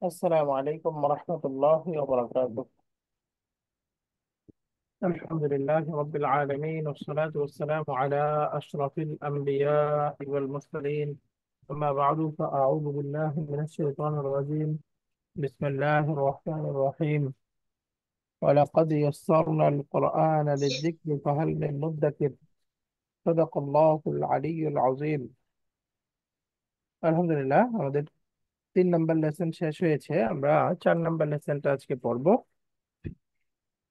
السلام عليكم ورحمة الله وبركاته. الحمد لله رب العالمين، والصلاة والسلام على أشرف الأنبياء والمرسلين. أما بعد، فأعوذ بالله من الشيطان الرجيم. بسم الله الرحمن الرحيم. ولقد يسرنا القرآن للذكر فهل من مدكر. صدق الله العلي العظيم. আলহামদুলিল্লাহ, আমাদের 3 নম্বর লেসন শেষ হয়েছে। আমরা 4 নম্বর লেসনটা আজকে পড়বো।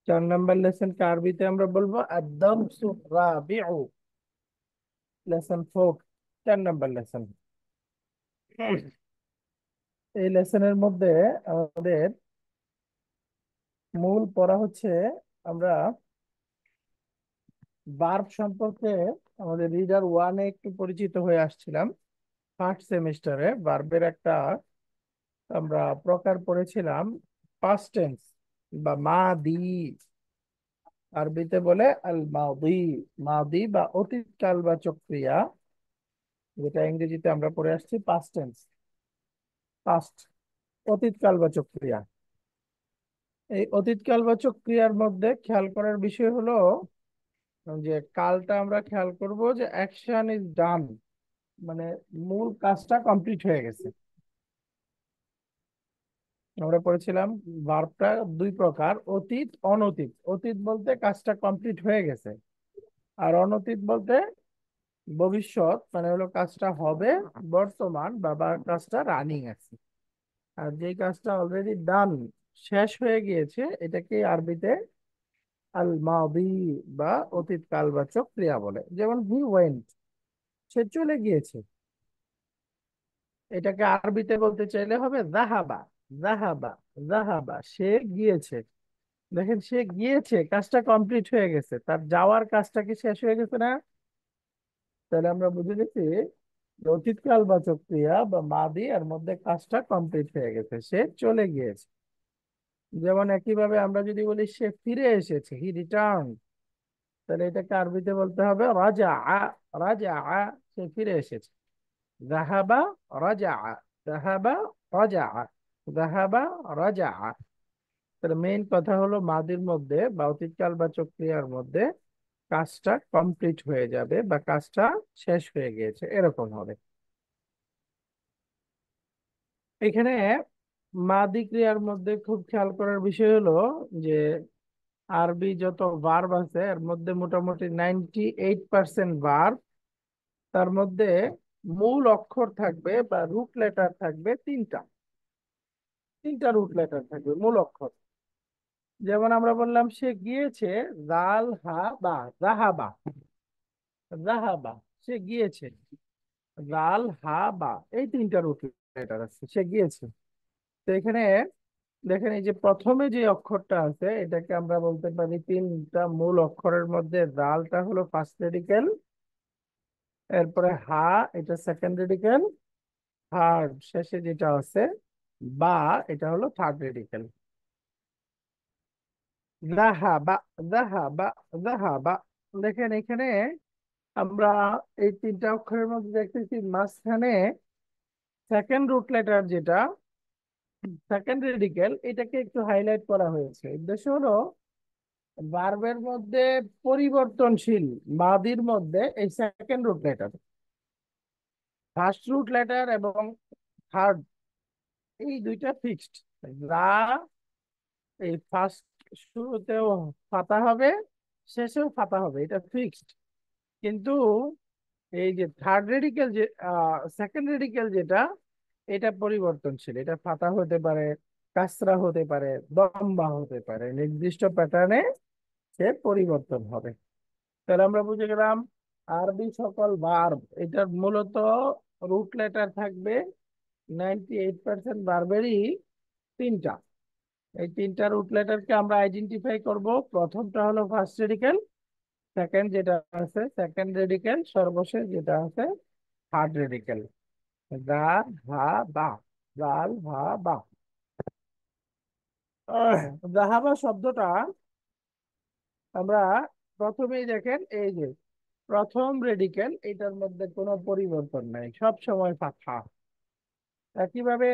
4 নম্বর লেসনকে আরবিতে আমরা বলবো আদ-দারসুর রাবিউ, লেসন 4, 4 নম্বর লেসন। এই লেসনের মধ্যে আমাদের মূল পড়া হচ্ছে, আমরা ভার্ব সম্পর্কে আমাদের রিডার ওয়ানে একটু পরিচিত হয়ে আসছিলাম। ফার্স্ট সেমিস্টারে ভার্বের একটা আমরা প্রকার পড়েছিলাম, পাস্ট টেন্স বা মাদি। আরবিতে বলে আল মাদি। মাদি বা অতীতকালবাচক ক্রিয়া, যেটা ইংরেজিতে আমরা পড়ে আসছি পাস্ট টেন্স। পাস্ট, অতীতকালবাচক ক্রিয়া। এই অতীতকালবাচক ক্রিয়ার মধ্যে খেয়াল করার বিষয় হলো যে কালটা আমরা খেয়াল করব যে অ্যাকশন ইজ ডান, মানে মূল কাজটা কমপ্লিট হয়ে গেছে। আমরা পড়েছিলাম ভার্বটা 2 প্রকার, অতীত অনতীত। অতীত বলতে কাজটা কমপ্লিট হয়ে গেছে, আর অনতীত বলতে ভবিষ্যৎ, মানে হলো কাজটা হবে বর্তমান বা কাজটা রানিং আছে। আর যে কাজটা অলরেডি ডান, শেষ হয়ে গিয়েছে, এটাকে আরবিতে আল মাদি বা অতীত কালবাচক ক্রিয়া বলে। যেমন হি ওয়েন্ট, সে চলে গিয়েছে। এটাকে আরবিতে বলতে চাইলে হবে জাহাবা। জাহাবা, জাহাবা, সে গিয়েছে। দেখেন, সে গিয়েছে, কাজটা কমপ্লিট হয়ে গেছে, তার যাওয়ার কাজটা কি শেষ হয়ে গেছে না? তাহলে আমরা বুঝে গেছি যে অতীত কালবাচক ক্রিয়া বা মাদি এর মধ্যে কাজটা কমপ্লিট হয়ে গেছে, সে চলে গিয়েছে। যেমন একইভাবে আমরা যদি বলি সে ফিরে এসেছে, হি রিটার্ন, তাহলে এটাকে আরবিতে বলতে হবে রাজা। রাজা, সে ফিরে এসেছে। জাহাবা, রাজা। জাহাবা, রাজা। জাহাবা, রাজা। তাহলে মেইন কথা হলো মাদির মধ্যে বা অতীতকালবাচক ক্রিয়ার মধ্যে কাজটা কমপ্লিট হয়ে যাবে বা কাজটা শেষ হয়ে গিয়েছে, এরকম হবে। এখানে মাদি ক্রিয়ার মধ্যে খুব খেয়াল করার বিষয় হলো যে আরবি যত ভার্ব আছে এর মধ্যে মোটামুটি 98% ভার্ব, তার মধ্যে মূল অক্ষর থাকবে বা রুট লেটার থাকবে তিনটা। তিনটা রুট লেটার থাকবে মূল অক্ষর। যেমন আমরা বললাম সে গিয়েছে, জাল হা বা, জাহাবা। জাহাবা, সে গিয়েছে। জাল হা বা, এই তিনটা রুট লেটার আছে, সে গিয়েছে। তো এখানে দেখেন, এই যে প্রথমে যে অক্ষরটা আছে এটাকে আমরা বলতে পারি, তিনটা মূল অক্ষরের মধ্যে জালটা হলো ফার্স্ট রেডিকেল, এরপরে হা, এটা সেকেন্ড রেডিকেল, থার্ড শেষে যেটা আছে বা, এটা হলো থার্ড রেডিকেল। জাহাবা, জাহাবা, জাহাবা। দেখেন এখানে আমরা এই তিনটা অক্ষরের মধ্যে দেখতেছি মাঝখানে সেকেন্ড রুট লেটার যেটা, সেকেন্ড রেডিকেল, এটাকে একটু হাইলাইট করা হয়েছে। উদ্দেশ্য হলো ভার্বের মধ্যে পরিবর্তনশীল মাদির মধ্যে এই second root letter, first root letter এবং থার্ড, এই দুইটা ফিক্সড। রা, এই ফার্স্ট শুরুতেও ফাতা হবে, শেষেও ফাতা হবে, এটা ফিক্সড। কিন্তু এই যে থার্ড রেডিকেল, যে সেকেন্ড রেডিকেল যেটা, এটা পরিবর্তনশীল। এটা ফাতা হতে পারে, কাসরা হতে পারে, দম্বা হতে পারে, নির্দিষ্ট প্যাটার্নে সে পরিবর্তন হবে। তাহলে আমরা বুঝে গেলাম আরবি সকল ভার্ব, এটার মূলত রুট লেটার থাকবে 98% ভার্বেরই তিনটা। এই তিনটা রুট লেটারকে আমরা আইডেন্টিফাই করব। প্রথমটা হলো ফার্স্ট রেডিকেল, সেকেন্ড যেটা আছে সেকেন্ড রেডিকেল, সর্বশেষ যেটা আছে থার্ড রেডিকেল। গা, হা, বা। গাল, হা, বা। জাহাবা শব্দটা আমরা প্রথমেই দেখেন, এই যে প্রথম রেডিকেল, এটার মধ্যে কোনো পরিবর্তন নাই, সব সময় ফাথা। একইভাবে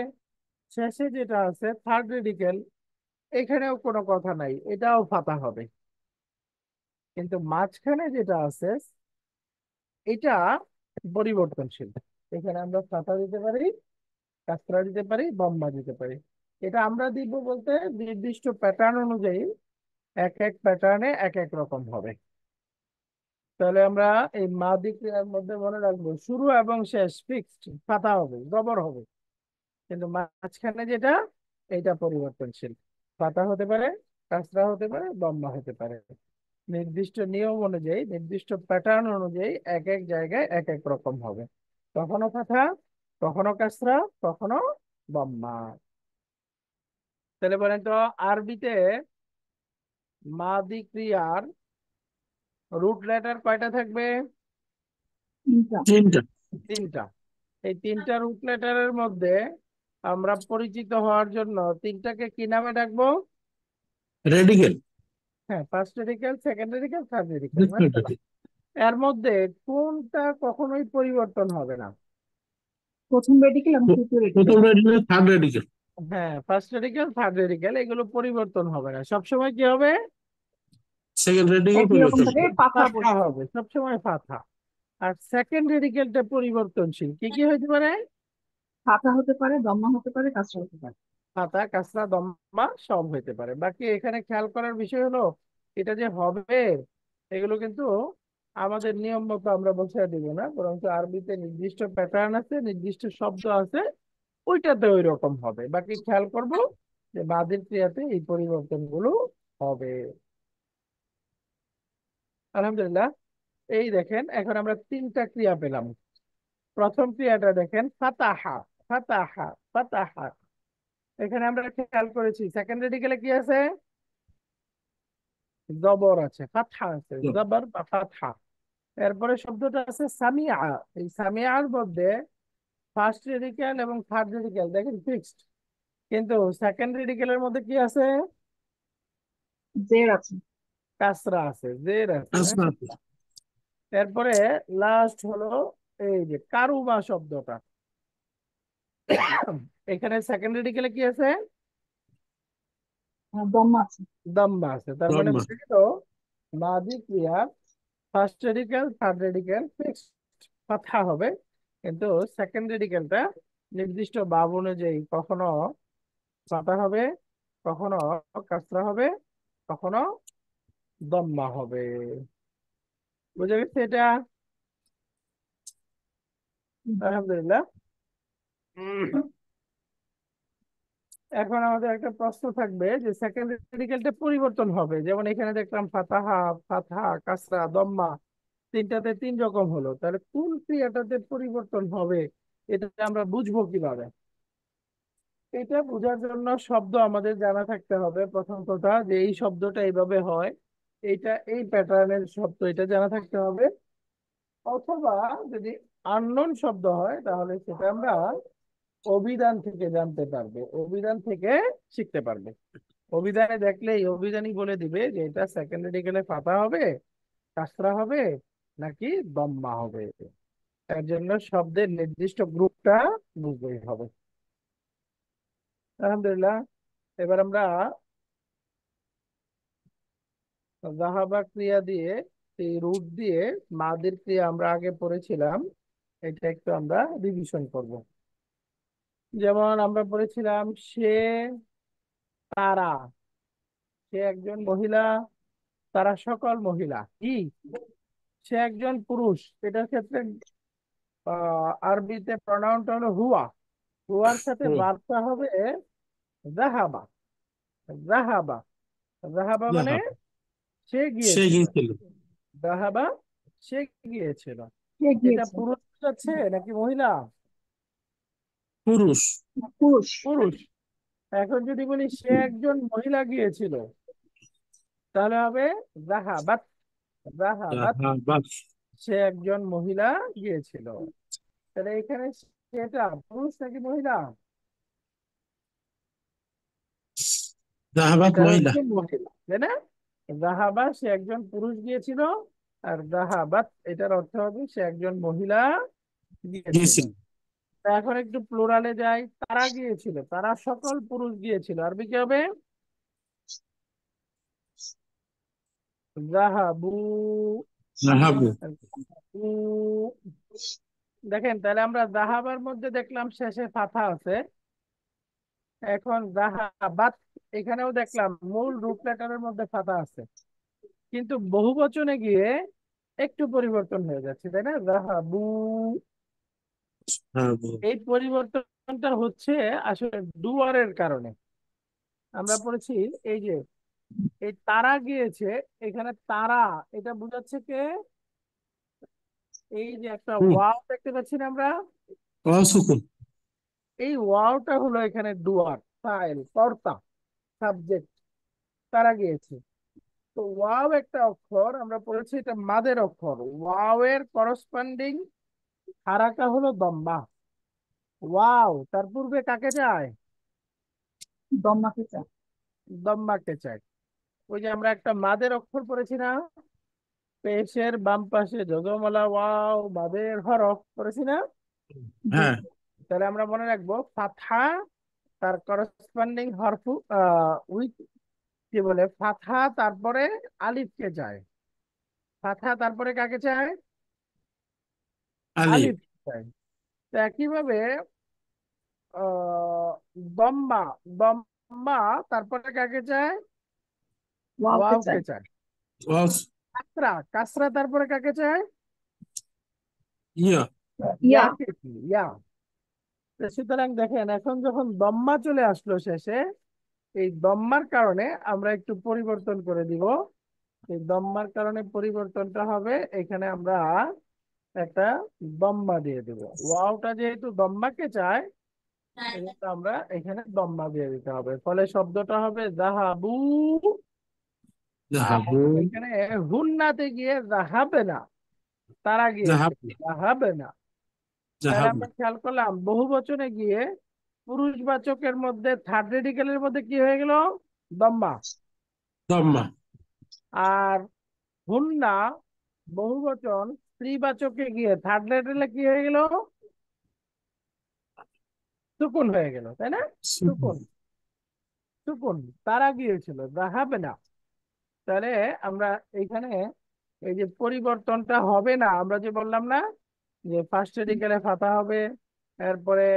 শেষে যেটা আছে থার্ড রেডিকেল, এখানেও কোনো কথা নাই, এটাও ফাতা হবে। কিন্তু মাঝখানে যেটা আছে এটা পরিবর্তনশীল। এখানে আমরা ফাতা দিতে পারি, কাসরা দিতে পারি, বম্মা দিতে পারি। এটা আমরা দিব বলতে নির্দিষ্ট প্যাটার্ন অনুযায়ী এক এক প্যাটার্নে এক এক রকম হবে। তাহলে আমরা এই মাদি ক্রিয়ার মধ্যে মনে রাখবো শুরু এবং শেষ ফিক্সড ফাতা হবে, জবর হবে। কিন্তু মাঝখানে যেটা, এটা পরিবর্তনশীল। ফাতা হতে পারে, কাসরা হতে পারে, বম্মা হতে পারে। নির্দিষ্ট নিয়ম অনুযায়ী, নির্দিষ্ট প্যাটার্ন অনুযায়ী এক এক জায়গায় এক এক রকম হবে। কখনো ফাতা, কখনো কাসরা, কখনো বম্মা। তাহলে বলেন তো, আরবিতে মাদি ক্রিয়ার রুট লেটার কয়টা থাকবে? তিনটা। তিনটা। এই তিনটা রুট লেটারের মধ্যে আমরা পরিচিত হওয়ার জন্য তিনটাকে কি নামে ডাকবো? রেডিকেল। হ্যাঁ, first radical, second radical, third radical. এর মধ্যে কোনটা কখনোই পরিবর্তন হবে না? প্রথম রেডিকেল এবং তৃতীয় রেডিকেল। প্রথম রেডিকেল, থার্ড রেডিকেল। হ্যাঁ, ফার্স্ট রেডিকেল, থার্ড রেডিকেল, এগুলো পরিবর্তন হবে না, সবসময় কি হবে? সেকেন্ড রেডিকেল একই রকম পরিবর্তন। ভাবে পাথা ফাথা বসবে। হবে, সবসময় ফাথা। আর সেকেন্ড রেডিকেলটা পরিবর্তনশীল, কি কি হতে পারে? পাথা হতে পারে, দম্মা হতে পারে, কাসরা হতে পারে। ফাতা, কাসরা, দম্মা সব হইতে পারে। বাকি এখানে খেয়াল করার বিষয় হলো এটা যে হবে, এগুলো কিন্তু আমাদের নিয়ম মতো আমরা বসে দিব না, বরং আরবিতে নির্দিষ্ট প্যাটার্ন আছে, নির্দিষ্ট শব্দ আছে, ওইটাতে ওই রকম হবে। বাকি খেয়াল করব যে বাদির ক্রিয়াতে এই পরিবর্তনগুলো হবে। আলহামদুলিল্লাহ। এই দেখেন, এখন আমরা তিনটা ক্রিয়া পেলাম। প্রথম ক্রিয়াটা দেখেন, ফাতাহা, ফাতাহা, ফাতাহা। এখানে আমরা খেয়াল করেছি সেকেন্ড রেডিকেলে কি আছে? জবর আছে, ফাতহা আছে, জবর বা ফাতহা। এরপরে শব্দটা আছে সামিআ। এই সামিআর মধ্যে ফার্স্ট রেডিকেল এবং থার্ড রেডিকেল দেখেন ফিক্সড। কিন্তু সেকেন্ড রেডিকেলের মধ্যে কি আছে? জের আছে। কাসরা আছে, জের আছে। আচ্ছা। এরপরে লাস্ট হলো এই যে কারুমা শব্দটা। এখানে সেকেন্ড রেডিকেলে কি আছে? দম্মা আছে। দাম্মা আছে। তার মানে দম্মা। বুঝে গেল মাদি ক্রিয়া first radical, third radical fixed কথা হবে। কিন্তু সেকেন্ড রেডিকেলটা নির্দিষ্ট বাব অনুযায়ী কখনো ফাতা হবে, কখনো কাসরা হবে, কখনো দম্মা হবে। বুঝে গেছে এটা? আলহামদুলিল্লাহ। উম, এখন আমাদের একটা প্রশ্ন থাকবে যে সেকেন্ড রেডিকেলটা পরিবর্তন হবে, যেমন এখানে দেখলাম ফাতাহা, ফাতহা, কাসরা, দম্মা, তিনটাতে তিন রকম হলো, তাহলে কোন ক্রিয়াটাতে পরিবর্তন হবে এটা আমরা বুঝবো কিভাবে? এটা বোঝার জন্য শব্দ আমাদের জানা থাকতে হবে। প্রথম কথা যে এই শব্দটা এইভাবে হয়, এইটা এই প্যাটার্নের শব্দ, এটা জানা থাকতে হবে। অথবা যদি আননোন শব্দ হয় তাহলে সেটা আমরা অভিধান থেকে জানতে পারবো, অভিধান থেকে শিখতে পারবো। অভিধানে দেখলেই অভিধানই বলে দিবে যে এটা সেকেন্ডারি গেলে ফাতা হবে, কাসরা হবে, নাকি দম্মা হবে। এর জন্য শব্দের নির্দিষ্ট গ্রুপটা বুঝতেই হবে। আলহামদুলিল্লাহ। এবার আমরা জাহাবা ক্রিয়া দিয়ে, এই রুট দিয়ে মাদের ক্রিয়া আমরা আগে পড়েছিলাম, এটা একটু আমরা রিভিশন করব। যেমন আমরা পড়েছিলাম সে, তারা, সে একজন মহিলা, তারা সকল মহিলা। কি, সে একজন পুরুষ, এটার ক্ষেত্রে আরবিতে প্রনাউনটা হলো হুয়া। হুয়ার সাথে বার্তা হবে জাহাবা। জাহাবা, জাহাবা মানে যাহা। সে সে গিয়েছিল। গিয়েছিল। জাহাবা, সে গিয়েছিল। কে এটা গিয়েছে? পুরুষ আছে নাকি মহিলা? পুরুষ। পুরুষ। পুরুষ। এখন যদি বলি সে একজন মহিলা গিয়েছিল, তাহলে হবে জাহাবাত। জাহাবাত, যাহা বা। সে একজন মহিলা গিয়েছিল। তাহলে এখানে সেটা পুরুষ নাকি মহিলা? যাহাবাত এটা মহিলা। হচ্ছে মহিলা, তাই না? জাহাবা, সে একজন পুরুষ গিয়েছিল। আর যাহাবাত এটার অর্থ হবে সে একজন মহিলা গিয়েছিল। গিয়েছিল। তা এখন একটু প্লুরালে যাই, তারা গিয়েছিল, তারা সকল পুরুষ গিয়েছিল, আরবি কি হবে? যাহাবু। যাহাবু। দেখেন তাহলে আমরা যাহাবার মধ্যে দেখলাম শেষে ফাথা আছে। এখন যাহাবাত এখানেও দেখলাম মূল রুট লেটারের মধ্যে ফাথা আছে, কিন্তু বহুবচনে গিয়ে একটু পরিবর্তন হয়ে যাচ্ছে, তাই না? যাহাবু। যাহাবু। এই পরিবর্তনটা হচ্ছে আসলে ডুয়ারের কারণে। আমরা পড়েছি এই যে এই তারা গিয়েছে, এখানে তারা এটা বোঝাচ্ছে কে? এই যে একটা হুম। ওয়াও দেখতে পাচ্ছি না আমরা, অসুকুন। এই ওয়াওটা হলো এখানে ডুয়ার, ফাইল, কর্তা, সাবজেক্ট। তারা গিয়েছে। তো ওয়াও একটা অক্ষর, আমরা পড়েছি এটা মাদের অক্ষর। ওয়াও এর করসপন্ডিং হারাকা হলো দম্মা। ওয়াও তার পূর্বে কাকে যায়? দম্মাকে চায়। দম্মাকে চায়। ওই যে আমরা একটা মাদের অক্ষর পড়েছি না, পেশের বাম পাশে যজমালা ওয়াও মাদের হরফ পড়েছি না? জি। হ্যাঁ। তাহলে আমরা মনে রাখবো ফাথা তার করসপন্ডিং হরফ উইথ কি বলে ফাথা, তারপরে আলিফকে চায়। ফাথা তারপরে কাকে চায়? আলী। আলিফ চায়। তো একইভাবে আহ দম্মা, দম্মা তারপরে কাকে চায়? ওয়াওকে ওয়াওকে চায়। চায়। অস। কাসরা, কাসরা তারপরে কাকে চায়? ইয়া। ইয়া। ইয়াকে কি? ইয়া। তো সুতরাং দেখেন এখন যখন দম্মা চলে আসলো শেষে, এই দম্মার কারণে আমরা একটু পরিবর্তন করে দিব। এই দম্মার কারণে পরিবর্তনটা হবে এখানে আমরা একটা দম্মা দিয়ে দেব। ওয়াওটা যেহেতু দম্মাকে চায়, এজন্য আমরা এখানে দম্মা দিয়ে দিতে হবে, ফলে শব্দটা হবে যাহাবু। আর যাহাবু। এখানে হুন্নাতে গিয়ে যাহাবে না, তারা গিয়েছে, যাহাবু। যাহাবে না। তাহলে যাহাবু। আমরা খেয়াল করলাম বহু বচনে গিয়ে পুরুষবাচকের মধ্যে থার্ড রেডিকেলের মধ্যে কি হয়ে গেল? দম্মা। দম্মা। আর হুন্না বহুবচন স্ত্রীবাচকে গিয়ে থার্ড রেডিকেলে কি হয়ে গেল? সুকুন হয়ে গেল, তাই না? সুকুন। সুকুন, সুকুন। তারা গিয়েছিল, যাহাবে না। তাহলে আমরা এইখানে এই যে পরিবর্তনটা হবে না, আমরা যে বললাম না যে ফার্স্ট রেডিকেলে ফাতা হবে, এরপরে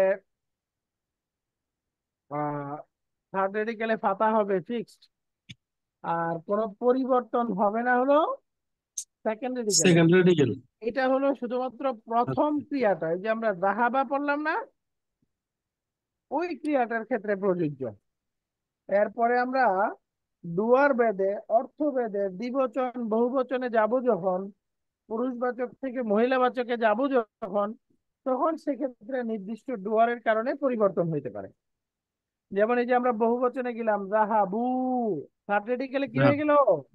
থার্ড রেডিকেলে ফাতা হবে ফিক্সড, আর কোনো পরিবর্তন হবে না হলো সেকেন্ড রেডিকেলে। Second radical. এটা হলো শুধুমাত্র প্রথম ক্রিয়াটা, এই যে আমরা যাহাবা পড়লাম না, ওই ক্রিয়াটার ক্ষেত্রে প্রযোজ্য। এরপরে আমরা ডুয়ার বেদে, অর্থ বেদে দ্বিবচন বহুবচনে যাব যখন, পুরুষবাচক থেকে মহিলাবাচকে যাব যখন, তখন সেক্ষেত্রে নির্দিষ্ট ডুয়ারের কারণে পরিবর্তন হইতে পারে। যেমন এই যে আমরা বহুবচনে গেলাম যাহাবু, থার্ড রেডিকেলে কি হয়ে গেল?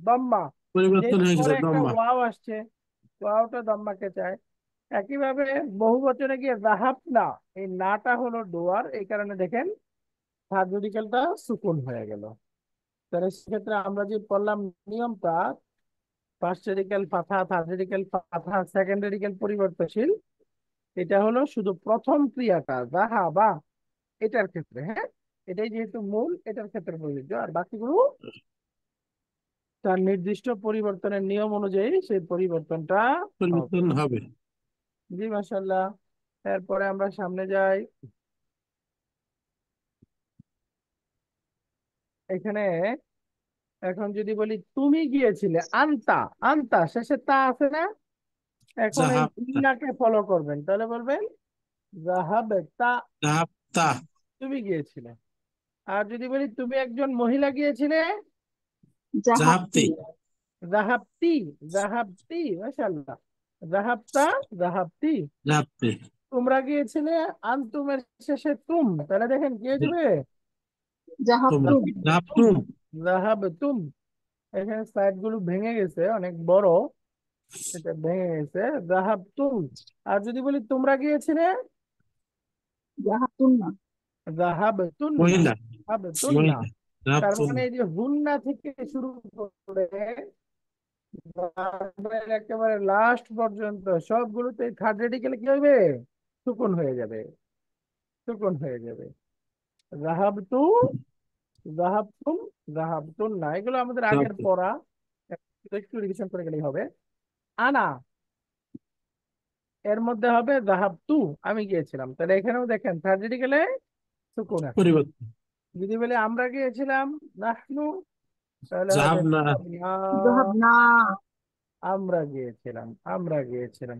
দম্মা। পরিবর্তন যেহেতু হয়ে গেছে পরে একটা দম্মা। ওয়াও আসছে, ওয়াওটা দম্মাকে চায়। একইভাবে বহুবচনে গিয়ে যাহাব না, এই নাটা হলো ডুয়ার, এই কারণে দেখেন থার্ড রেডিকেলটা সুকুন হয়ে গেল। তাহলে সেক্ষেত্রে আমরা যে পড়লাম নিয়মটা, ফার্স্ট রেডিকেল ফাথা, থার্ড রেডিকেল ফাথা, সেকেন্ড রেডিকেল পরিবর্তনশীল, এটা হলো শুধু প্রথম ক্রিয়াটা যাহা বা এটার ক্ষেত্রে, হ্যাঁ, এটাই যেহেতু মূল, এটার ক্ষেত্রে প্রযোজ্য। আর বাকিগুলো তার নির্দিষ্ট পরিবর্তনের নিয়ম অনুযায়ী সেই পরিবর্তনটা হবে। পরিবর্তন হবে। জি মাশাআল্লাহ। এরপরে আমরা সামনে যাই। এখানে এখন যদি বলি তুমি গিয়েছিলে, আনতা, আনতা শেষে তা আছে না, এখন এই যাহাবতা। ইন্নাকে ফলো করবেন, তাহলে বলবেন যাহাবে তা, যাহাবতা। তুমি গিয়েছিলে। আর যদি বলি তুমি একজন মহিলা গিয়েছিলে, জাহাবতি। যাহাবতি। জাহাবতি, জাহাবতি, মাশাআল্লাহ। জাহাবতা, জাহাবতি। যাহাবতি। তোমরা গিয়েছিলে, আনতুমের শেষে তুম, তাহলে দেখেন কি হয়ে যাবে? তোমরা। জাহাবতুম। তুম, যাহাবতুম। জাহাবতুম। এখানে সাইড গুলো ভেঙে গেছে, অনেক বড়, এটা ভেঙে গেছে। জাহাবতুম। আর যদি বলি তোমরা গিয়েছিলে, জাহাবতুন না। জাহাবতুন্না, মহিলা। জাহাবতুন্না। মহিলা। তার যাহাবতুন। মানে এই যে হুন্না থেকে শুরু করে ভার্বের একেবারে লাস্ট পর্যন্ত সবগুলোতে থার্ড রেডিকেলে কি হবে? সুকুন হয়ে যাবে, সুকুন হয়ে যাবে। যাহাবতু, যাহাবতুম, যাহাবতুন না, এগুলো আমাদের আগের যাহাবতু। পড়া, একটু রিভিশন করে গেলেই হবে। আনা, এর মধ্যে হবে যাহাবতু, আমি গিয়েছিলাম, তাহলে এখানেও দেখেন থার্ড রেডিকেলে সুকুন আছে। পরিবর্তন। যদি বলে আমরা গিয়েছিলাম, নাহনু, তাহলে হবে যাহাবনা। যাহাবনা, যাহাবনা। আমরা গিয়েছিলাম, আমরা গিয়েছিলাম।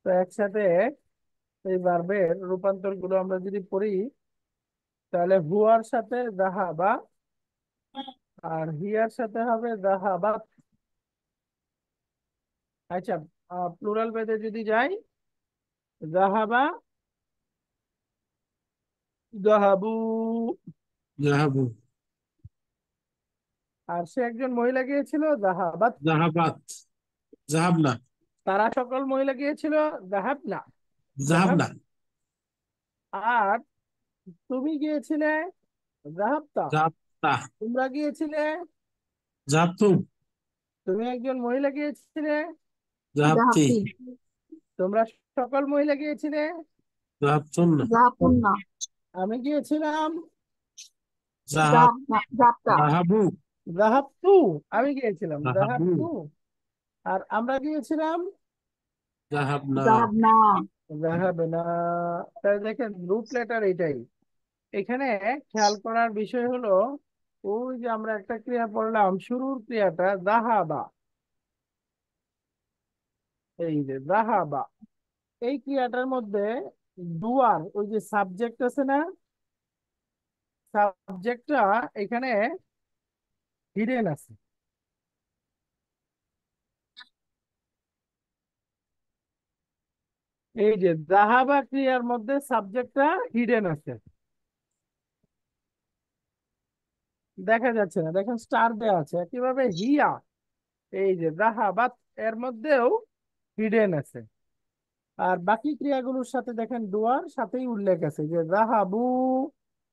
তো একসাথে এই ভার্বের রূপান্তর গুলো আমরা যদি পড়ি, তাহলে হুয়ার সাথে যাহাবা, আর হিয়ার সাথে হবে যাহাবাত। আচ্ছা, প্লুরাল ভেদে যদি যাই, যাহাবা, যাহাবু। যাহাবু। আর সে একজন মহিলা গিয়েছিল, যাহাবাত। যাহাবাত। যাহাবনা। তারা সকল মহিলা গিয়েছিল, যাহাবনা, যাহাব। যাহাবনা। আর তুমি গিয়েছিলে, যাহাবতা। যাহাবতা। তোমরা গিয়েছিলে, যাহাবতুম। তুমি একজন মহিলা গিয়েছিলে, যাহাবতি। যাহাবতি। তোমরা সকল মহিলা গিয়েছিলে, যাহাবতুন্না। যাহাবতুন্না। আমি গিয়েছিলাম, যাহাব। যাহাবনা। যাহাবতা। যাহাবু। যাহাবতু, আমি গিয়েছিলাম, যাহাবু। যাহাবতু। আর আমরা গিয়েছিলাম, যাহাবনা। যাহাবনা। যাহাবনা। তাই দেখেন রুট লেটার এটাই। এখানে খেয়াল করার বিষয় হলো, ওই যে আমরা একটা ক্রিয়া পড়লাম, শুরুর ক্রিয়াটা যাহাবা, এই যে যাহাবা, এই ক্রিয়াটার মধ্যে ডুয়ার ওই যে সাবজেক্ট আছে না, সাবজেক্টটা এখানে হিডেন আছে। এই যে যাহাবা ক্রিয়ার মধ্যে সাবজেক্টটা হিডেন আছে, দেখা যাচ্ছে না, দেখেন স্টার দেওয়া আছে। কিভাবে হিয়া, এই যে যাহাবাত, এর মধ্যেও হিডেন আছে। আর বাকি ক্রিয়াগুলোর সাথে দেখেন ডুয়ার সাথেই উল্লেখ আছে, যে যাহাবু,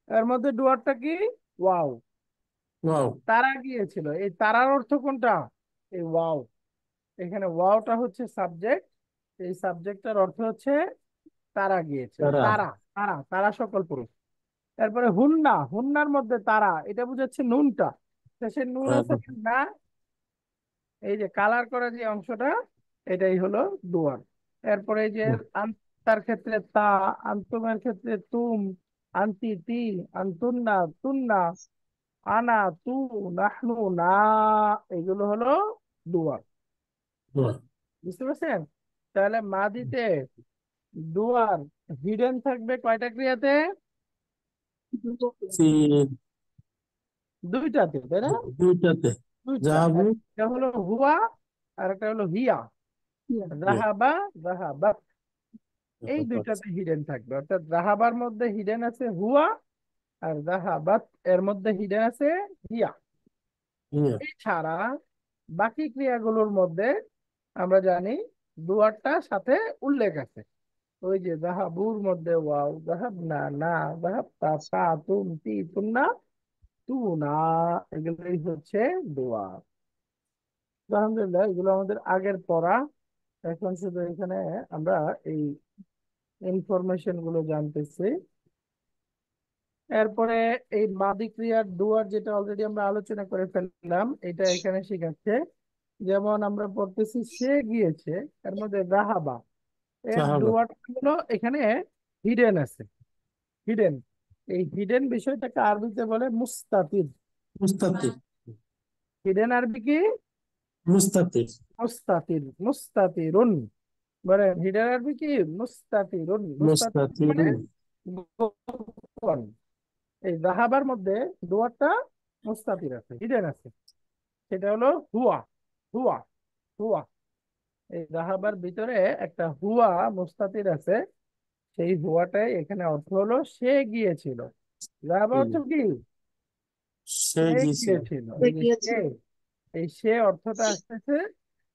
এর মধ্যে ডুয়ারটা কি? ওয়াও। ওয়াও। তারা গিয়েছিল, এই তারার অর্থ কোনটা? এই ওয়াও। এখানে ওয়াওটা হচ্ছে সাবজেক্ট, এই সাবজেক্টটার অর্থ হচ্ছে তারা গিয়েছে, তারা। তারা, তারা, তারা সকল পুরুষ। তারপরে হুন্না, হুন্নার মধ্যে তারা, এটা বুঝাচ্ছে নুনটা, শেষে নুন আছে না, এই যে কালার করা যে অংশটা, এটাই হলো ডুয়ার। এরপরে এই যে আন্তার ক্ষেত্রে তা, আন্তুমের ক্ষেত্রে তুম, আন্তি তি, আন্তুন্না তুন্না, আনা তু, নাহনু না, এগুলো হলো ডুয়ার। ওয়াও। বুঝতে পারছেন? তাহলে মাদিতে ডুয়ার হিডেন থাকবে কয়টা ক্রিয়াতে? সিন। দুইটাতে, তাই না? দুইটাতে। দুইটা, যাহাবু। একটা হলো হুয়া, আর একটা হলো হিয়া। ইয়া। যাহাবা, যাহাবাত, এই যাহাবাত। দুইটাতে হিডেন থাকবে। অর্থাৎ যাহাবার মধ্যে হিডেন আছে হুয়া, আর যাহাবাত এর মধ্যে হিডেন আছে হিয়া। ইয়া। এছাড়া বাকি ক্রিয়াগুলোর মধ্যে আমরা জানি ডুয়ারটা সাথে উল্লেখ আছে। ওই যে যাহাবুর মধ্যে ওয়াও, যাহাবনা না, যাহাবতা তা, তুম তি তুন্না তু না, এগুলোই হচ্ছে ডুয়ার। আলহামদুলিল্লাহ, এগুলো আমাদের আগের পড়া। এখন শুধু এখানে আমরা এই ইনফরমেশন গুলো জানতেছি। এরপরে এই মাদি ক্রিয়ার ডুয়ার যেটা অলরেডি আমরা আলোচনা করে ফেললাম, এটা এখানে শিখাচ্ছে। যেমন আমরা পড়তেছি সে গিয়েছে, এর মধ্যে রাহাবা, এর যাহাবা। ডুয়ার গুলো এখানে হিডেন আছে, হিডেন। এই হিডেন বিষয়টাকে আরবিতে বলে মুস্তাতির। মুস্তাতির। হিডেন আরবি কি? মুস্তাতির। মুস্তাতির, মুস্তাতিরুন। বলেন হিডেন আরবি কি? মুস্তাতিরুন। মুস্তাতির মানে মুস্তাতিরুন। গোপন। এই যাহাবার মধ্যে ডুয়ারটা মুস্তাতির আছে, হিডেন আছে, সেটা হলো হুয়া, হুয়া, হুয়া। এই যাহাবার ভিতরে একটা হুয়া মুস্তাতির আছে, সেই হুয়াটাই এখানে অর্থ হলো সে গিয়েছিল। যাহাবা অর্থ কি? সে সে গিয়েছিল। গিয়েছিল, এই যে সে, দেখিয়েছিল। এই সে অর্থটা আসতেছে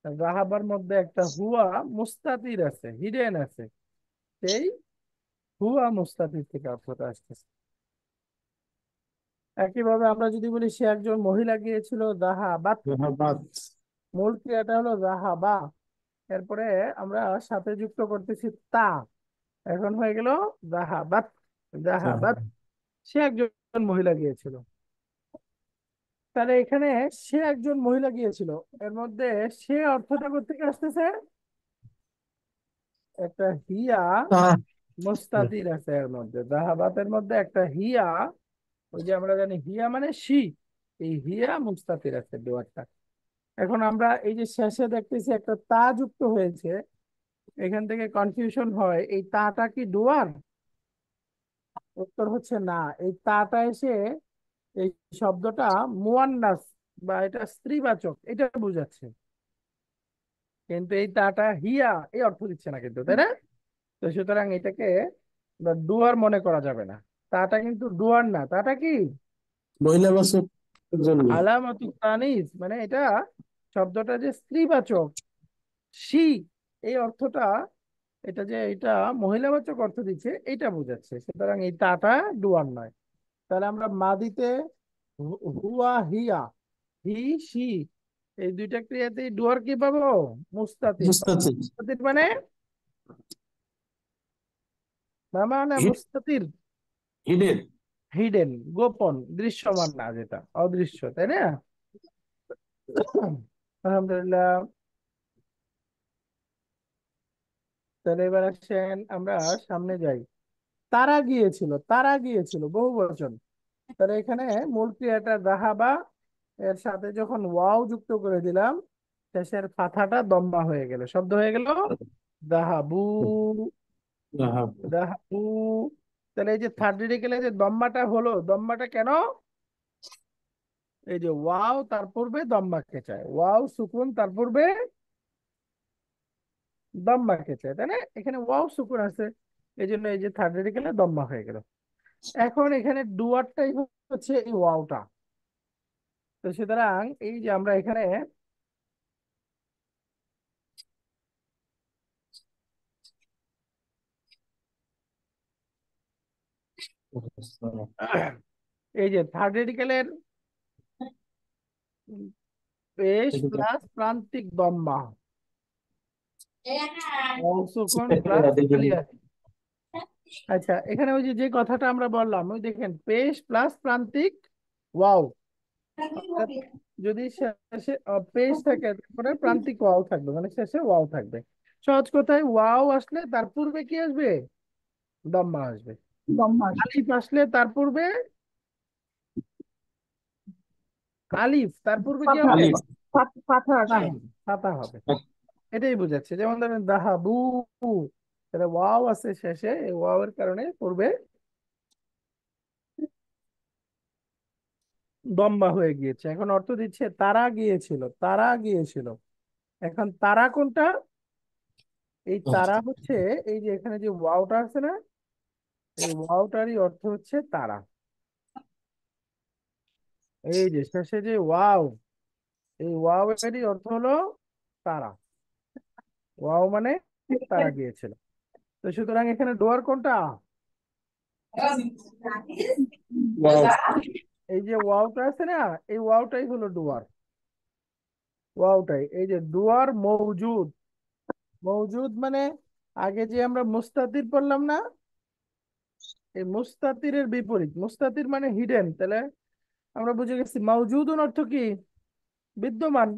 যাহাবার মধ্যে একটা হুয়া মুস্তাতির আছে, হিডেন আছে, সেই হুয়া মুস্তাতির থেকে অর্থটা আসতেছে। একইভাবে আমরা যদি বলি সে একজন মহিলা গিয়েছিল, যাহাবাত, যাহাবাত। মূল ক্রিয়াটা হলো রাহাবা, এরপরে আমরা সাথে যুক্ত করতেছি তা, এখন হয়ে গেল রাহাবাত। রাহাবাত, সে একজন মহিলা গিয়েছিল। তাহলে এখানে সে একজন মহিলা গিয়েছিল, এর মধ্যে সে অর্থটা কোথেকে আসতেছে? একটা হিয়া মুস্তাতির আছে এর মধ্যে, দাহাবাতের মধ্যে একটা হিয়া, ওই যে আমরা জানি হিয়া মানে সি, এই হিয়া মুস্তাতির আছে ডুয়ারটা। এখন আমরা এই যে শেষে দেখতেছি একটা তা যুক্ত হয়েছে, এখান থেকে কনফিউশন হয়, এই তাটা কি ডুয়ার? উত্তর হচ্ছে না, এই তাটা এসে এই শব্দটা মুয়ান্নাস বা এটা স্ত্রীবাচক এটা বোঝাচ্ছে, কিন্তু এই তাটা হিয়া এই অর্থ দিচ্ছে না কিন্তু, তাই না? তো সুতরাং এটাকে ডুয়ার মনে করা যাবে না। তাটা কিন্তু ডুয়ার না, তাটা কি মহিলাবাচক জন্য। আলামাতু তানিস, মানে এটা শব্দটা যে স্ত্রীবাচক সি এই অর্থটা, এটা যে এটা মহিলাবাচক অর্থ দিচ্ছে এটা বোঝাচ্ছে, সুতরাং এই তাটা ডুয়ার নয়। তাহলে আমরা মাদিতে হুয়া হিয়া, হি সি, এই দুইটা ক্রিয়াতেই ডুয়ার কি পাবো? মুস্তাতির পাবো। মুস্তাতির। মুস্তাতির মানে মানে মুস্তাতির হিডেন। হিডেন, গোপন, দৃশ্যমান না, যেটা অদৃশ্য, তাই না? আলহামদুলিল্লাহ। তাহলে এবার আসেন আমরা সামনে যাই। তারা গিয়েছিল, তারা গিয়েছিল বহু বচন। তাহলে এখানে মূল ক্রিয়াটা রাহাবা, এর সাথে যখন ওয়াও যুক্ত করে দিলাম, শেষের ফাথাটা দম্মা হয়ে গেল, শব্দ হয়ে গেল দাহাবু। দাহাবু, তাহলে এই যে থার্ড রেডিকেলে যে দম্মাটা হলো, দম্মাটা কেন? এই যে ওয়াও তার পূর্বে দম্মাকে চায়, ওয়াও সুকুন তার পূর্বে দম্মাকে চায়, তাই না? এখানে ওয়াও সুকুন আছে, এই জন্য এই যে থার্ড রেডিকেলে দম্মা হয়ে গেল। এখন এখানে ডুয়ারটাই হচ্ছে এই ওয়াওটা। তো সুতরাং এই যে আমরা এখানে এই যে থার্ড রেডিকেলের পেশ প্লাস প্রান্তিক দম্মা, ওয়াও সুকুন প্লাস আলিয়া। আচ্ছা, এখানে ওই যে যে কথাটা আমরা বললাম, ওই দেখেন পেশ প্লাস প্রান্তিক ওয়াও, অর্থাৎ যদি শেষে পেশ থাকে তারপরে প্রান্তিক ওয়াও থাকবে, মানে শেষে ওয়াও থাকবে। সহজ কথায় ওয়াও আসলে তার পূর্বে কি আসবে? দম্মা আসবে। দম্মাস। আলিফ আসলে তার পূর্বে, আলিফ তার পূর্বে কি পাথা হবে? আলিফ। পাথা না, আসবে। ছাতা হবে। এটাই বোঝাচ্ছে, যেমন ধরেন দাহাবু, তাহলে ওয়াও আছে শেষে, এই ওয়াও এর কারণে পূর্বে দম্মা হয়ে গিয়েছে। এখন অর্থ দিচ্ছে তারা গিয়েছিল, তারা গিয়েছিল। এখন তারা কোনটা? এই তারা হচ্ছে এই যে এখানে যে ওয়াওটা আছে না, এই ওয়াওটারই অর্থ হচ্ছে তারা। এই যে শেষে যে ওয়াও, এই ওয়াও এরই অর্থ হলো তারা। ওয়াও মানে তারা গিয়েছিল। তো সুতরাং এখানে ডোয়ার কোনটা? এই যে ওয়াওটা আছে না, এই ওয়াওটাই হলো ডুয়ার। ওয়াওটাই, এই যে ডুয়ার মৌজুদ। মৌজুদ মানে আগে যে আমরা মুস্তাতির পড়লাম না, এই মুস্তাতিরের বিপরীত, মুস্তাতির মানে হিডেন। তাহলে আমরা বুঝে গেছি মাউজুদুন অর্থ কি? বিদ্যমান,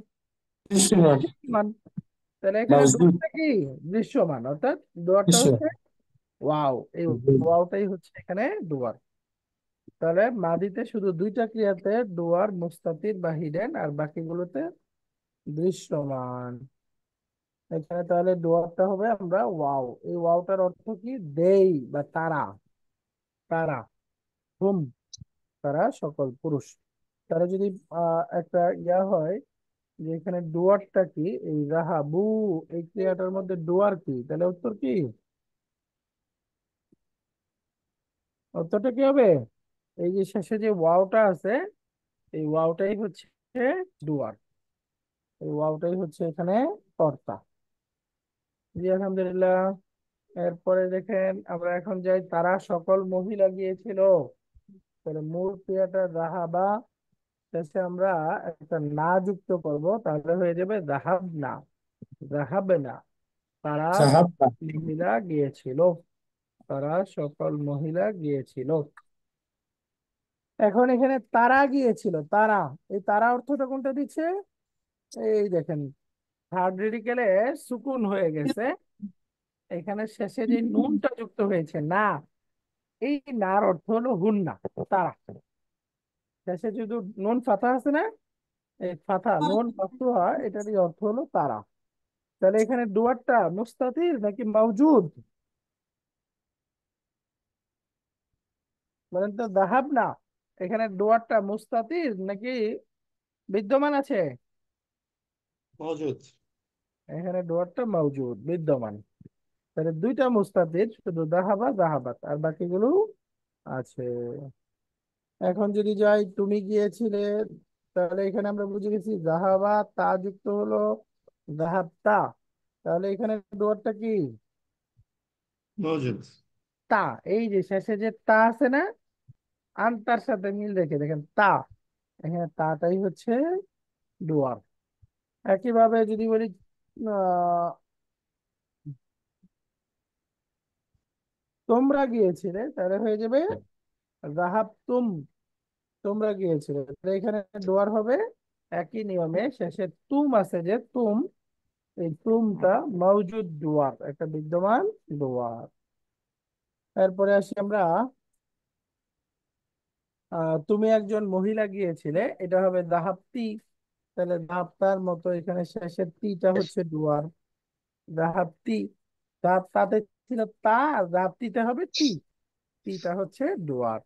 দৃশ্যমান। দৃশ্যমান। তাহলে এখানে মাউজুদ। ডুয়ারটা কি? দৃশ্যমান, অর্থাৎ ডুয়ারটা দৃশ্য। হচ্ছে ওয়াও, এই ওয়াওটাই হচ্ছে এখানে ডুয়ার। তাহলে মাদিতে শুধু দুইটা ক্রিয়াতে ডুয়ার মুস্তাতির বা হিডেন, আর বাকিগুলোতে দৃশ্যমান। এখানে তাহলে ডুয়ারটা হবে আমরা ওয়াও, এই ওয়াওটার অর্থ কি? দেই বা তারা, তারা হুম, তারা সকল পুরুষ। তারা যদি একটা ইয়া হয় যে এখানে ডুয়ারটা কি, এই রাহাবু এই ক্রিয়াটার মধ্যে ডুয়ার কি, তাহলে উত্তর কি? উত্তরটা কি হবে? এই যে শেষে যে ওয়াওটা আছে, এই ওয়াওটাই হচ্ছে ডুয়ার, এই ওয়াওটাই হচ্ছে এখানে কর্তা। জি আলহামদুলিল্লাহ। এরপরে দেখেন আমরা এখন যাই, তারা সকল মহিলা গিয়েছিল। তাহলে মূল ক্রিয়াটা রাহাবা, শেষে আমরা একটা না যুক্ত করব, তাহলে হয়ে যাবে যাহাব না, যাহাবে না। তারা সাহাব মহিলা গিয়েছিল, তারা সকল মহিলা গিয়েছিল। এখন এখানে তারা গিয়েছিল, তারা, এই তারা অর্থটা কোনটা দিচ্ছে? এই দেখেন, থার্ড রেডিকেলে সুকুন হয়ে গেছে, এখানে শেষে যে নুনটা যুক্ত হয়েছে না, এই নার অর্থ হলো হুন্না, তারা। শেষে যদি নুন ফাথা আছে না, এই ফাথা নুন মাফতুহা, এটারই অর্থ হলো তারা। তাহলে এখানে ডুয়ারটা মুস্তাতির নাকি মাওজুদ? বলেন তো, দাহাব না, এখানে ডুয়ারটা মুস্তাতির নাকি বিদ্যমান আছে? মজুদ। এখানে ডুয়ারটা মাওজুদ, বিদ্যমান। তাহলে দুইটা মুস্তাতির, শুধু দাহাবা দাহাবাত, আর বাকিগুলো আছে। এখন যদি যাই তুমি গিয়েছিলে, তাহলে এখানে আমরা বুঝে গেছি জাহাবা তা যুক্ত হলো জাহাবতা। তাহলে এখানে ডুয়ারটা কি? মজুদ। তা। এই যে শেষে যে তা আছে না, আনতার সাথে মিল রেখে দেখেন তা, এখানে তাটাই হচ্ছে ডুয়ার। একইভাবে যদি বলি আহ, তোমরা গিয়েছিলে, তাহলে হয়ে যাবে জাহাব তুম, তোমরা গিয়েছিলে। তাহলে এখানে ডুয়ার হবে একই নিয়মে, শেষে তুম আছে যে তুম, এই তুমটা মওজুদ ডুয়ার, একটা বিদ্যমান ডুয়ার। এরপরে আসি আমরা, তুমি একজন মহিলা গিয়েছিলে, এটা হবে দাহাবতি। তাহলে দাহাবতার মতো এখানে শেষের তিটা হচ্ছে ডুয়ার, দাহাবতি। তাতে ছিল তা, আর দাহাবতিতে হবে তি, তিটা হচ্ছে ডুয়ার।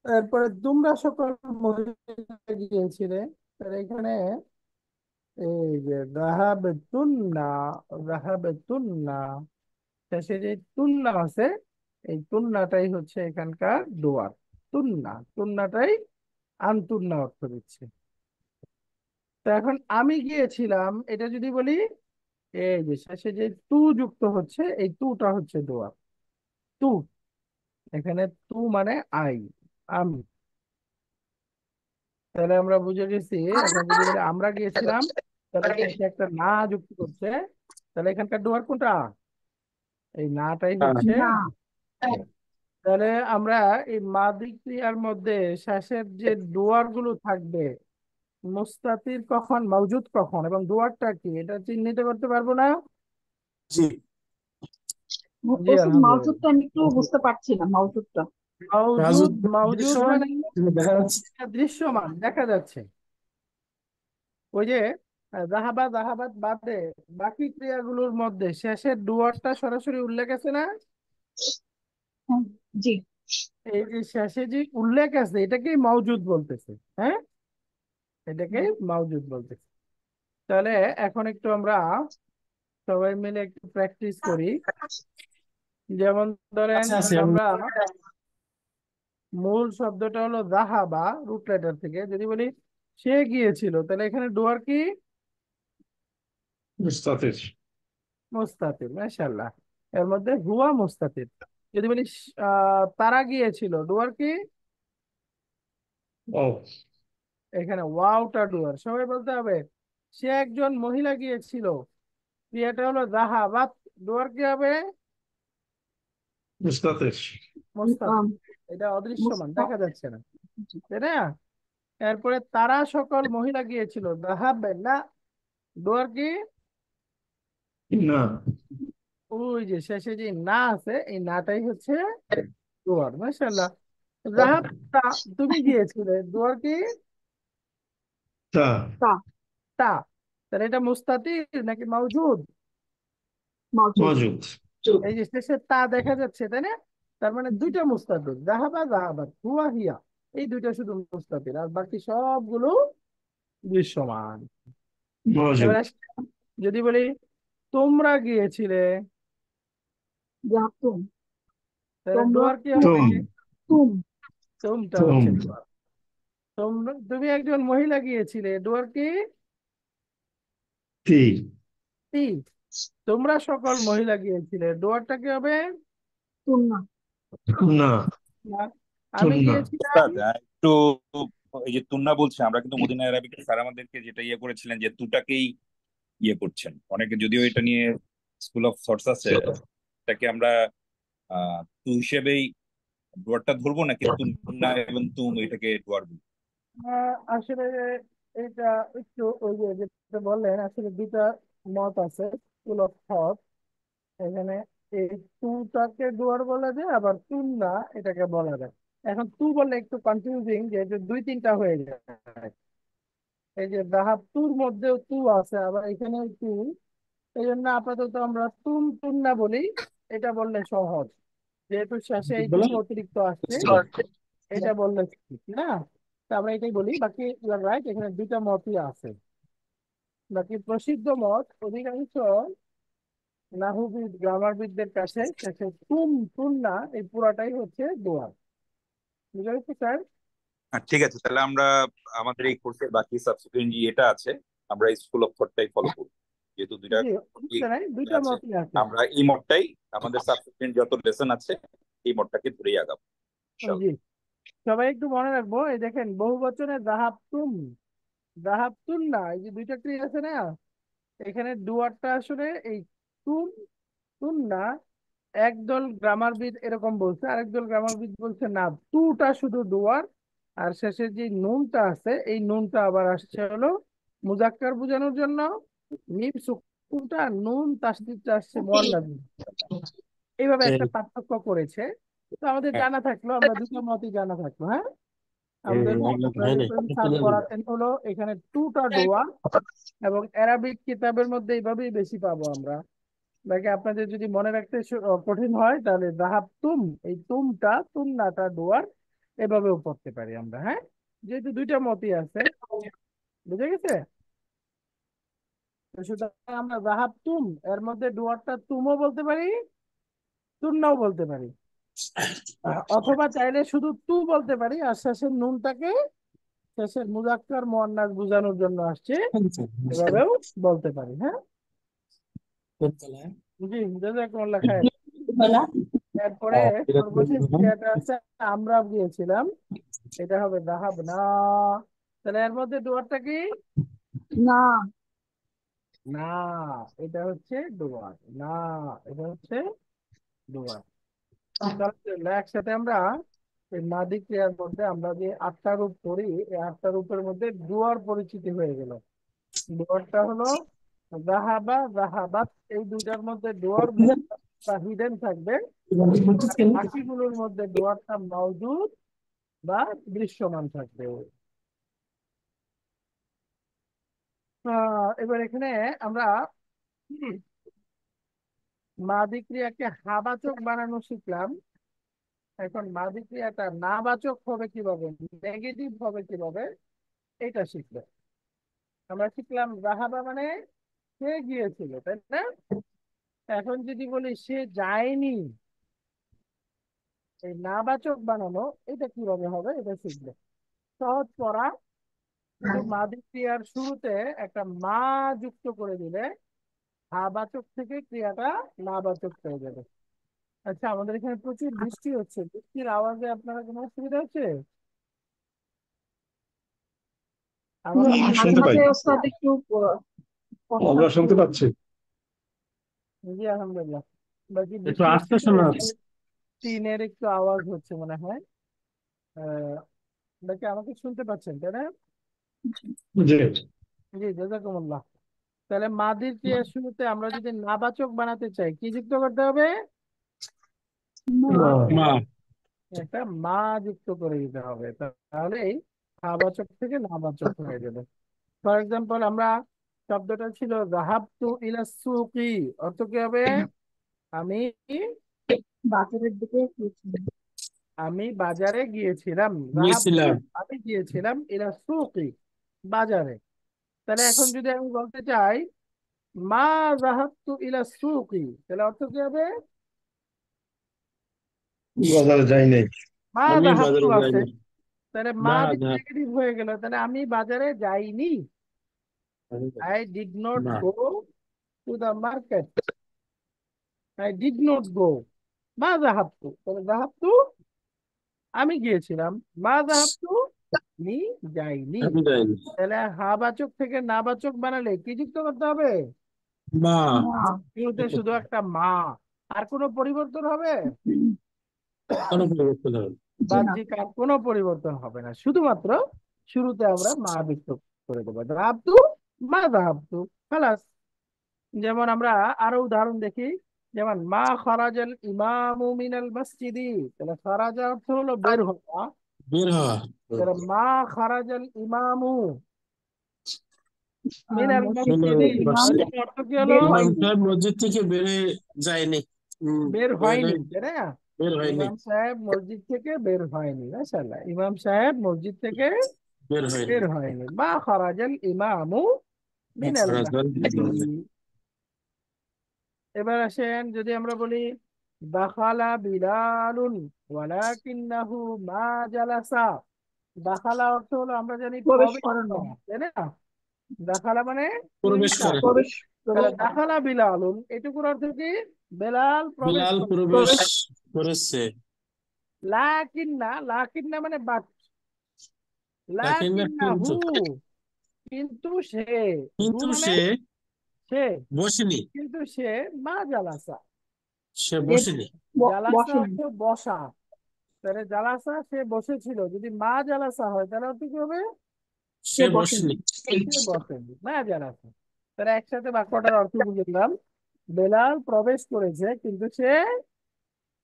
এরপরে তোমরা সকল মহিলা গিয়েছিলে, তাহলে এখানে এই যে রাহাবেতুন্না, রাহাবেতুন্না, শেষে যে তুন্না আছে, এই তুন্নাটাই হচ্ছে এখানকার ডোয়ার। তুন্না, তুন্নাটাই আনতুন্না অর্থ দিচ্ছে। তো এখন আমি গিয়েছিলাম, এটা যদি বলি, এই যে শেষে যে তু যুক্ত হচ্ছে, এই তুটা হচ্ছে ডোয়ার, তু। এখানে তু মানে আই, আমি। তাহলে আমরা বুঝে গেছি। এখন যদি বলি আমরা গিয়েছিলাম, তাহলে শেষে একটা না যুক্ত করছে, তাহলে এখানকার ডোয়ার কোনটা? এই নাটাই হচ্ছে। না। তাহলে আমরা এই মাদি ক্রিয়ার মধ্যে শেষের যে ডুয়ার গুলো থাকবে, মুস্তাতির কখন, মওজুদ কখন, এবং ডুয়ারটা কি, এটা চিহ্নিত করতে পারবো না? জি। জি ওষুধ আলহামদুলিল্লাহ। মাওজুদটা আমি একটু বুঝতে পারছি না, মাওজুদটা। মওজুদ, রাজুদ মওজুদ দৃশ্যমান মানে দেখা যাচ্ছে। এটা দৃশ্যমান, দেখা যাচ্ছে। ওই যে জাহাবা জাহাবাত বাদে বাকি ক্রিয়াগুলোর মধ্যে শেষের ডুয়ারটা সরাসরি উল্লেখ আছে না? হ্যাঁ, জি। এই যে শেষে যে উল্লেখ আছে, এটাকেই মওজুদ বলতেছে। হ্যাঁ, এটাকেই মওজুদ বলতেছে। তাহলে এখন একটু আমরা সবাই মিলে একটু প্র্যাকটিস করি। যেমন ধরেন, আছে আছে আমরা মূল শব্দটা হলো জাহাবা, রুট লেটার থেকে যদি বলি সে গিয়েছিল, তাহলে এখানে ডুয়ার কি? মুস্তাফিজ। মুস্তাতির, মাশাআল্লাহ। এর মধ্যে হুয়া মুস্তাতির। যদি বলি তারা গিয়েছিল, ডুয়ার কি? ও। এখানে ওয়াওটা ডুয়ার, সবাই বলতে হবে। সে একজন মহিলা গিয়েছিল, ক্রিয়াটা হলো জাহাবাত, ডুয়ার কি হবে? মুস্তাফিজ। আম, মুস্তাতির। এটা অদৃশ্যমান, মুস্তা- দেখা যাচ্ছে না, তাই না? এরপরে তারা সকল মহিলা গিয়েছিল, দাহাবে না, ডুয়ার কি? না। ওই যে শেষে যে না আছে, এই নাটাই হচ্ছে ডুয়ার, মাশাআল্লাহ। রাহাব তা, তুমি গিয়েছিলে, ডুয়ার কি? তা। তা। তা। তাহলে এটা মুস্তাতির নাকি মাওজুদ? মাওজুদ। মজুদ। এই যে শেষে তা দেখা যাচ্ছে, তাই না? তার মানে দুইটা মুস্তাতির, জাহাবা জাহাবাত, হুয়া হিয়া, এই দুইটা শুধু মুস্তাতির, আর বাকি সবগুলো দৃশ্যমান। এবার মজুদ। আসি, যদি বলি তোমরা গিয়েছিলে, জাহাতুম। তাহলে তোমরা ডুয়ার কি হবে? তুম। তুম। তোমটা তুম। হচ্ছে ডুয়ার। তোমরা, তুমি একজন মহিলা গিয়েছিলে, ডুয়ার কি? তি। তি। তোমরা সকল মহিলা গিয়েছিলে, ডুয়ারটা কি হবে? তুম না। না। না। আমি তুম না। গিয়েছিলাম, উস্তাদ একটু এই যে তুন্না বলছে, আমরা কিন্তু মদিনা অ্যারাবিক স্যার আমাদেরকে যেটা ইয়ে করেছিলেন যে তুটাকেই ইয়ে করছেন অনেকে, যদিও এটা নিয়ে স্কুল অফ থটস আছে। এটাকে আমরা তু হিসেবেই ডুয়ারটা ধরবো, নাকি তুন্না এবং তুম এটাকে ডুয়ার বলবো? আসলে এটা একটু ওই যে যেটা বললেন, আসলে দুইটা মত আছে, স্কুল অফ থট। এখানে এই তুটাকে ডুয়ার বলা যায়, আবার তুন না এটাকে বলা যায়। এখন তু বললে একটু কনফিউজিং, যে এটা দুই তিনটা হয়ে যায়। এই যে দাহাতুর মধ্যেও তু আছে, আবার এখানে তু। এই জন্য আপাতত আমরা তুম তুন না বলি, এটা বললে সহজ, যেহেতু শেষে এইটুকু অতিরিক্ত আসছে, এটা বললে ঠিক না। তো আমরা এটাই বলি। বাকি ইউ আর রাইট, এখানে দুইটা মতই আছে। বাকি প্রসিদ্ধ মত অধিকাংশ নাহুবিদ গ্রামারবিদদের কাছে শেষে তুম তুম না এই পুরাটাই হচ্ছে দোয়া। বুঝা গেছে স্যার? ঠিক আছে, তাহলে আমরা আমাদের এই কোর্সের বাকি সাবসিকুয়েন্ট এটা আছে, আমরা স্কুল অফ থটটাই ফলো করব, যেহেতু দুইটা জি, ই বুঝতে নাই, দুইটা আছে। মতই আছে। আমরা এই মতটাই আমাদের সাবসিকুয়েন্ট যত লেসন আছে এই মতটাকে ধরেই আগাবো জি, ইনশাআল্লাহ। সবাই একটু মনে রাখবো, এই দেখেন বহু বচনে দাহাবতুম, দাহাবতুন না, এই যে দুইটা ক্রিয়া আছে না, এখানে ডুয়ারটা আসলে এই তুম তুম না। একদল গ্রামারবিদ এরকম বলছে, আরেকদল গ্রামারবিদ বলছে না, তুটা শুধু ডুয়ার। আর শেষে যে নুনটা আছে, এই নুনটা আবার আসছে হলো মুজাক্কার বোঝানোর জন্য। মিম সুকুনটা, নুন তাসদীদটা আসছে মুয়ান্নাস। এইভাবে একটা পার্থক্য করেছে। তো আমাদের জানা থাকলো, আমরা দুটো মতই জানা থাকলো। হ্যাঁ, আমাদের স্যার পড়াতেন হলো এখানে টুটা ডোয়া, এবং অ্যারাবিক কিতাবের মধ্যে এইভাবেই বেশি পাবো আমরা। বাকি আপনাদের যদি মনে রাখতে কঠিন হয়, তাহলে দাহাব তুম, এই তুমটা তুমনাটা ডোয়ার, এভাবেও পড়তে পারি আমরা। হ্যাঁ, যেহেতু দুইটা মতই আছে, বুঝে গেছে? তো সুতরাং আমরা দাহাব তুম এর মধ্যে ডোয়ারটা তুমও বলতে পারি, তুন্নাও বলতে পারি। অথবা চাইলে শুধু তু বলতে পারি, আর শেষের নুনটাকে শেষের মুজাক্কার মুয়ান্নাস বোঝানোর জন্য আসছে, এভাবেও বলতে পারি। হ্যাঁ, জি, জাযাকুমুল্লাহ খায়ের। এরপরে সর্বশেষ ক্রিয়াটা আছে, আমরা গিয়েছিলাম, এটা হবে দাহাব না। তাহলে এর মধ্যে ডুয়ারটা কি? না। না, এটা হচ্ছে ডুয়ার না, এটা হচ্ছে ডুয়ার। তাহলে একসাথে আমরা এই মাদি ক্রিয়ার মধ্যে আমরা যে আটটা রূপ করি, এই আটটা রূপের মধ্যে ডুয়ার পরিচিতি হয়ে গেল। ডুয়ারটা হলো জাহাবা জাহাবাত, এই দুইটার মধ্যে ডুয়ার বা হিডেন থাকবে। বাকিগুলোর মধ্যে ডুয়ারটা মাউজুদ বা দৃশ্যমান থাকবে। এবার এখানে আমরা মাদি ক্রিয়াকে হাবাচক বানানো শিখলাম। এখন মাদি ক্রিয়াটা নাবাচক হবে কিভাবে, নেগেটিভ হবে কিভাবে, এটা শিখবে। আমরা শিখলাম জাহাবা মানে সে গিয়েছিল, তাই না? এখন যদি বলি সে যায়নি, এই নাবাচক বানানো এটা কিভাবে হবে, এটা শিখবে। সহজ পড়া, শুধু মাদি ক্রিয়ার শুরুতে একটা মা যুক্ত করে দিলে হাবাচক থেকে ক্রিয়াটা নাবাচক হয়ে যাবে। আচ্ছা, আমাদের এখানে প্রচুর বৃষ্টি হচ্ছে, বৃষ্টির আওয়াজে আপনারা কোনো অসুবিধা হচ্ছে? আমার কথা মাঝে শুনতে পাই, মাঝে ওস্তাদ একটু কথা আমরা একটু শুনতে পাচ্ছি। জি আলহামদুলিল্লাহ। বাকি একটু বৃষ্টি হচ্ছে আস্তে তো, শোনা একটু যাচ্ছে। টিনের একটু আওয়াজ হচ্ছে মনে হয়। আহ বাকি আমাকে শুনতে পাচ্ছেন, তাই না? জি। জি, জাযাকুমুল্লাহ। তাহলে মাদির ক্রিয়ার শুরুতে আমরা যদি নাবাচক বানাতে চাই, কি যুক্ত করতে হবে? না। মা। একটা মা যুক্ত করে দিতে হবে, তাহলেই নাবাচক থেকে নাবাচক হয়ে যাবে। ফর এক্সাম্পল, আমরা শব্দটা ছিল যাহাবতু ইলা সুকি, অর্থ কি হবে? আমি বাজারের দিকে গিয়েছিলাম। আমি বাজারে গিয়েছিলাম। যাহাবতু, গিয়েছিলাম। আমি গিয়েছিলাম ইলা সুকি, বাজারে। তাহলে এখন যদি আমি বলতে চাই মা যাহাবতু ইলা সুকি, তাহলে অর্থ কি হবে? বাজারে যাই নাই। মা আমি যাহাবতু বাজারে আছে, যাইনি। তাহলে মা না দিক না নেগেটিভ হয়ে গেল, তাহলে আমি বাজারে যাইনি। আই ডিড নট না। Go to the market, I did not go. মা যাহাবতু, তাহলে যাহাবতু আমি গিয়েছিলাম, মা যাহাবতু নি যাইনি। আমি যাইনি। তাহলে হাবাচক থেকে নাবাচক বানালে কি যুক্ত করতে হবে? মা। মা। শুরুতে শুধু একটা মা। আর কোনো পরিবর্তন হবে? কোনো পরিবর্তন হবে না। জি না। বাহ্যিক আর কোনো পরিবর্তন হবে না, শুধুমাত্র শুরুতে আমরা মা যুক্ত করে দেবো। দাহাবতু, মা দাহাবতু, খালাস। যেমন আমরা আরো উদাহরণ দেখি, যেমন মা খরাজাল ইমামু মিনাল মসজিদি, তাহলে খরাজা অর্থ হলো বের হওয়া। বের হওয়া। তাহলে মা খরাজাল ইমামু মিনাল মসজিদ মানে থেকে মসজিদি, ইমাম তাহলে অর্থ কি হলো? বের ইমাম হয়নি। সাহেব মসজিদ থেকে বের হয়ে যায়নি। বের বের হয়নি, হয়ে তাই না? বের হয়নি। ইমাম সাহেব মসজিদ থেকে বের হয়নি, মাশাআল্লাহ, ইমাম সাহেব মসজিদ থেকে বের হয়নি। বের হয়নি। মা খরাজাল ইমামু মিনাল রাজধানী মসজিদি। এবার আসেন, যদি আমরা বলি দাখালা বিলালুন ওয়ালাকিন্নাহু মা জালাসা। দাখালা অর্থ হলো আমরা জানি প্রবেশ প্রবেশ করানো। করা, তাই না? দাখালা মানে টু প্রবেশ এন্টার। করে। প্রবেশ তাহলে প্রবেশ করা। দাখালা বিলালুন এটুকুর অর্থ কি? বেলাল প্রবেশ বিলাল করে। প্রবেশ প্রবেশ। করেছে। লাকিন্না মানে বাট, তাকে না লাকিন্নাহু কিন্তু, কিন্তু সে, হু কিন্তু মানে সে সে, বসেনি। কিন্তু সে মা জালাসা। সে এর বসেনি। জালাসা বসেনি। অর্থ বসা। তাহলে জালাসা সে বসেছিল, যদি মা জালাসা হয় তাহলে অর্থ কি হবে? সে সে বসেনি। বসেনি। সে বসেনি, মা জালাসা। তাহলে একসাথে বাক্যটার অর্থ বুঝলাম, বেলাল প্রবেশ করেছে কিন্তু সে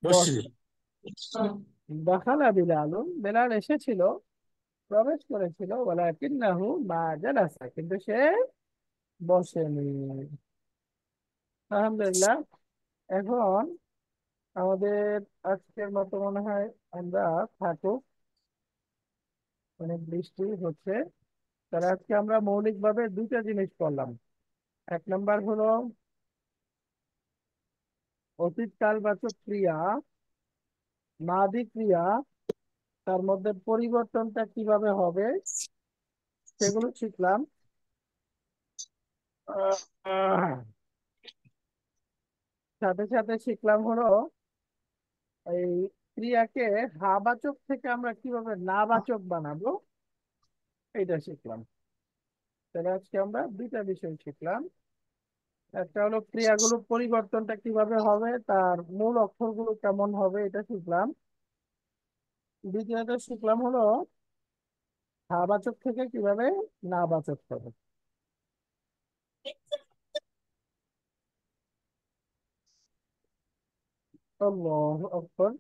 বসেনি। বসে। দাখালা বিলালুন, বেলাল এসেছিল, প্রবেশ করেছিল, ওয়ালাকিন্নাহু মা জালাসা, কিন্তু সে বসেনি। আলহামদুলিল্লাহ। এখন আমাদের আজকের মতো মনে হয় আমরা থাকুক, অনেক বৃষ্টি হচ্ছে। তাহলে আজকে আমরা মৌলিকভাবে দুইটা জিনিস পড়লাম। এক নাম্বার হলো অতীত কালবাচক ক্রিয়া, মাদি ক্রিয়া, তার মধ্যে পরিবর্তনটা কিভাবে হবে সেগুলো শিখলাম। আহ, আহ, সাথে সাথে শিখলাম হলো এই ক্রিয়াকে হাবাচক থেকে আমরা কিভাবে নাবাচক বানাবো, এটা শিখলাম। তাহলে আজকে আমরা দুইটা বিষয় শিখলাম। একটা হলো ক্রিয়াগুলো পরিবর্তনটা কিভাবে হবে, তার মূল অক্ষরগুলো কেমন হবে, এটা শিখলাম। দ্বিতীয়ত শিখলাম হলো বাচক থেকে কিভাবে নাবাচক হবে। আল্লাহু আকবার।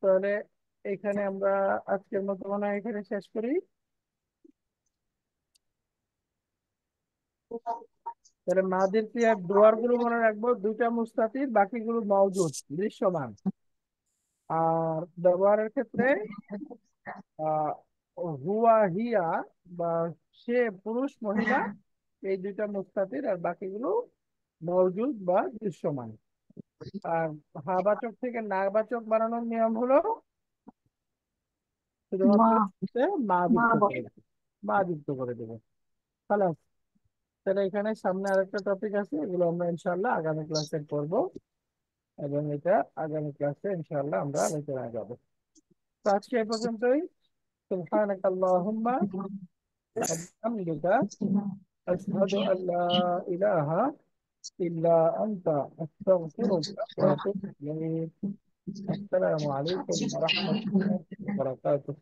তাহলে এখানে আমরা আজকের মতো মনে হয় এখানে শেষ করি। তাহলে মাদের ক্রিয়ার ডোয়ার গুলো মনে রাখবো, দুইটা মুস্তাতির, বাকিগুলো মওজুদ, দৃশ্যমান। আর ব্যবহারের ক্ষেত্রে আহ হুয়া হিয়া বা সে পুরুষ মহিলা, এই দুইটা মুস্তাতির, আর বাকিগুলো মওজুদ বা দৃশ্যমান। আর হাবাচক থেকে নাবাচক বানানোর নিয়ম হলো মা। শুধুমাত্র শুরুতে মা মা যুক্ত করে বসে। দেবে, মা যুক্ত করে দেবে, খালাস। তাহলে এখানে সামনে আরেকটা টপিক আছে, এগুলো আমরা ইনশাআল্লাহ আগামী ক্লাসে পড়বো, এবং এটা আগামী ক্লাসে ইনশাআল্লাহ আমরা আলোচনায় যাবো। তো আজকে এই পর্যন্তই। সুবহানাক আল্লাহুম্মা ওয়া বিহামদিকা আশহাদু আল্লা ইলাহা ইল্লা আনতা আস্তাগফিরুকা ওয়া আতুবু ইলাইক। আসসালামু আলাইকুম ওয়া রাহমাতুল্লাহি ওয়া বারাকাতুহু।